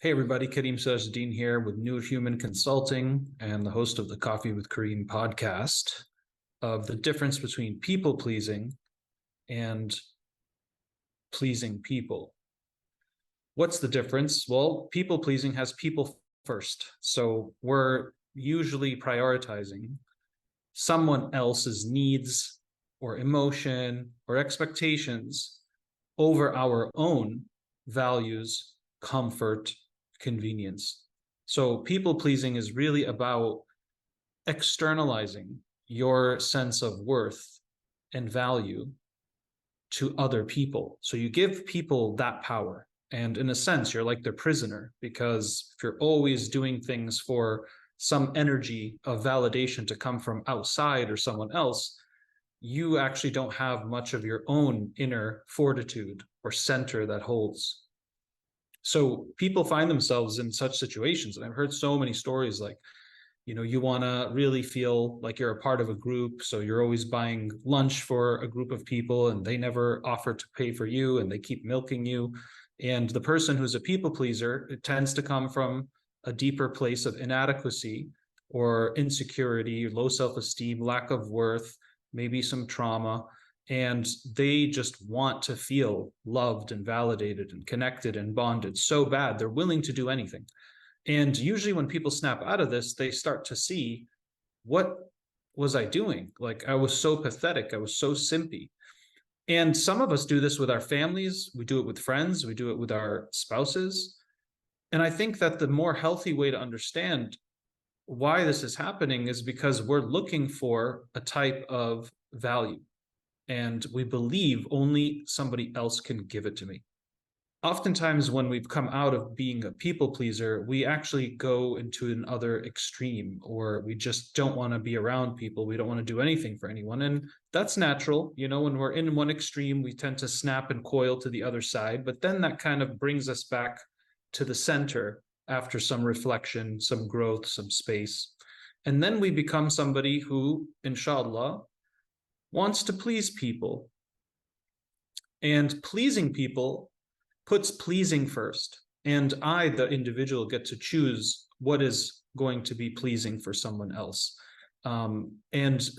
Hey everybody, Karim Serageldin here with Noor Human Consulting and the host of the Coffee with Karim podcast of the difference between people pleasing and pleasing people. What's the difference? Well, people pleasing has people first. So we're usually prioritizing someone else's needs or emotion or expectations over our own values, comfort, convenience. So people pleasing is really about externalizing your sense of worth and value to other people. So you give people that power. And in a sense, you're like their prisoner because if you're always doing things for some energy of validation to come from outside or someone else, you actually don't have much of your own inner fortitude or center that holds. So people find themselves in such situations. And I've heard so many stories like, you want to really feel like you're a part of a group. So you're always buying lunch for a group of people and they never offer to pay for you and they keep milking you. And the person who's a people pleaser, it tends to come from a deeper place of inadequacy or insecurity, low self-esteem, lack of worth, maybe some trauma. And they just want to feel loved and validated and connected and bonded so bad, they're willing to do anything. And usually when people snap out of this, they start to see, what was I doing? Like, I was so pathetic. I was so simpy. And some of us do this with our families. We do it with friends. We do it with our spouses. And I think that the more healthy way to understand why this is happening is because we're looking for a type of value. And we believe only somebody else can give it to me. Oftentimes when we've come out of being a people pleaser, we actually go into another extreme, or we just don't want to be around people. We don't want to do anything for anyone. And that's natural. When we're in one extreme, we tend to snap and coil to the other side. But then that kind of brings us back to the center after some reflection, some growth, some space. And then we become somebody who, inshallah, wants to please people. And pleasing people puts pleasing first. And I, the individual, get to choose what is going to be pleasing for someone else. And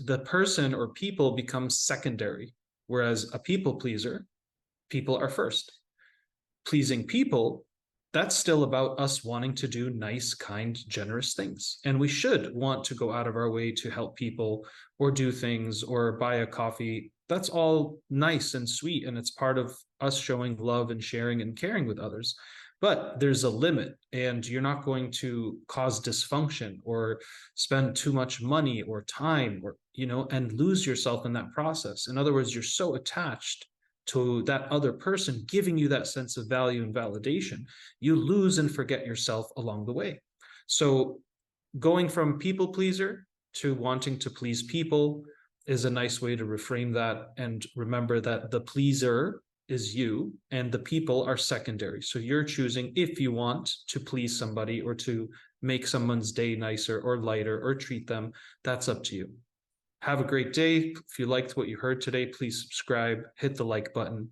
the person or people becomes secondary, whereas a people pleaser, people are first. Pleasing people, that's still about us wanting to do nice, kind, generous things. And we should want to go out of our way to help people or do things or buy a coffee. That's all nice and sweet. And it's part of us showing love and sharing and caring with others. But there's a limit, and you're not going to cause dysfunction or spend too much money or time or, and lose yourself in that process. In other words, you're so attached to that other person giving you that sense of value and validation, you lose and forget yourself along the way. So going from people pleaser to wanting to please people is a nice way to reframe that, and remember that the pleaser is you and the people are secondary. So you're choosing if you want to please somebody or to make someone's day nicer or lighter or treat them. That's up to you. Have a great day. If you liked what you heard today, please subscribe, hit the like button.